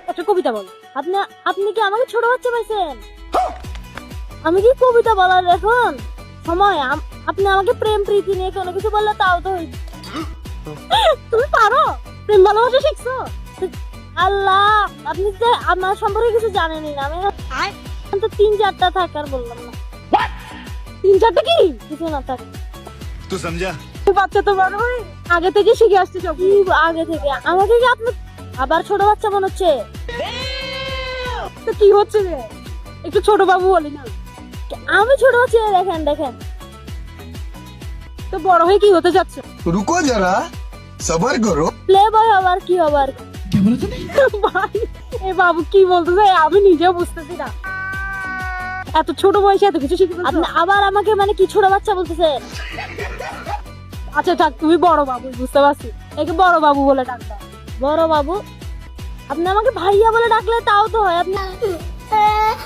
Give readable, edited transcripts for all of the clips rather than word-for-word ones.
একটা কবিতা বল। আপনি আপনি কি আমাকে ছোট বাচ্চা পাইছেন? আমি কি কবিতা বলার এখন সময়? আপনি আমাকে প্রেম প্রীতি নিয়ে কোনো কিছু বললে তাও তো হইতো। তুমি পারো? প্রেম ভালোবাসা শিখছো? আল্লাহ, আপনি যে আমার সম্পর্কে কিছু জানেনই না। আমি তো 3-4টা থাকার বললাম না। 3-4টা কি কিছু না থাক। तू समझा? বাচ্চা তো বড় হয়ে আগে থেকে শিখে আসছে সব। আগে থেকে আমাকে কি আপনি আবার ছোট বাচ্চা মনে হচ্ছে? তো কি হচ্ছে রে? একটু ছোট বাবু বলি না। আমি ছোট বাচ্চা, দেখেন দেখেন। তো বড় হয়ে কি হতে যাচ্ছে? रुको जरा सबर करो। প্লে বয় আবার কি আবার? ভাই এ বাবু কি বলতেছে আমি নিজেও বুঝতেছি না। এত ছোট বয়সে এত কিছু শিখে আপনি আবার আমাকে মানে কি ছোট বাচ্চা বলতেছেন? আচ্ছা থাক, তুমি বড় বাবু, বুঝতে পারছি। একে বড় বাবু বলে ডাকবা। বড় বাবু? আপনি আমাকে ভাইয়া বলে ডাকলে তাও তো হয়। আপনি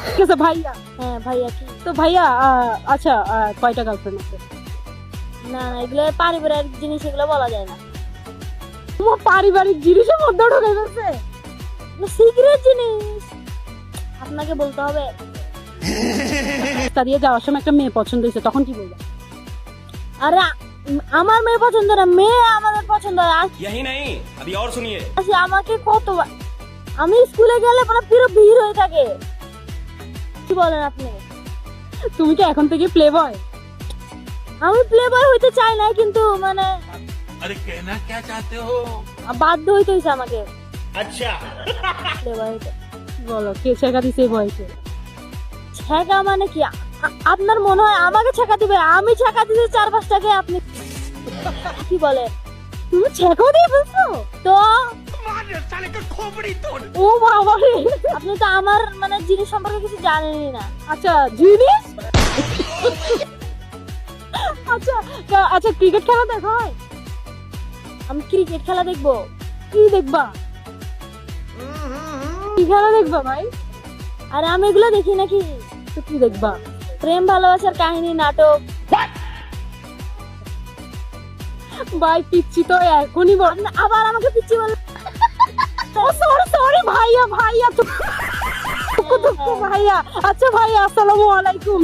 ঠিক আছে ভাইয়া। হ্যাঁ ভাইয়া। কি তো ভাইয়া? আচ্ছা কয়টা গার্লফ্রেন্ড আছে? না না, এগুলো পারিবারিক জিনিস, এগুলো বলা যায় না। তোমার পারিবারিক জিনিসের মধ্যে ঢুকে গেছে সিক্রেট জিনিস, আপনাকে বলতে হবে। রাস্তা দিয়ে যাওয়ার সময় একটা মেয়ে পছন্দ হয়েছে, তখন কি বলবো? আরে আমার মেয়ে পছন্দ না, মেয়ে আমাদের পছন্দ হয়। यही नहीं, अभी और सुनिए। আচ্ছা, আমাকে আমি স্কুলে গেলে পুরো ভিড় হয়ে থাকে। কি বলেন আপনি? তুমি কি এখন থেকে প্লে বয়? আমি প্লে বয় হইতে চাই না, কিন্তু মানে अरे कहना क्या चाहते हो? বাধ্য হইতে হইছে আমাকে अच्छा। প্লে বয় হইতে। বলো কে ছেঁকা দিছে বয়সে? ছেঁকা মানে কি? আপনার মনে হয় আমাকে ছেঁকা দিবে? আমি ছেঁকা দিতে 4-5টাকে। আপনি কি বলে? তুমি ছেঁকাও দিয়ে ফেলছো তো? ও বাবা রে, আপনি তো আমার মানে জিনিস সম্পর্কে কিছু জানেনই না। আচ্ছা জিনিস? আচ্ছা আচ্ছা, ক্রিকেট খেলা দেখা হয়? আমি ক্রিকেট খেলা দেখবো? কি দেখবা? কি খেলা দেখবা ভাই? আরে আমি এগুলো দেখি নাকি? তো কি দেখবা? প্রেম ভালোবাসার কাহিনী, নাটক। ভাই পিচ্ছি তো এখনই বল। আবার আমাকে পিচ্ছি বল। সরি সরি ভাইয়া, ভাইয়া তো ভাইয়া। আচ্ছা ভাইয়া, আসসালামু আলাইকুম।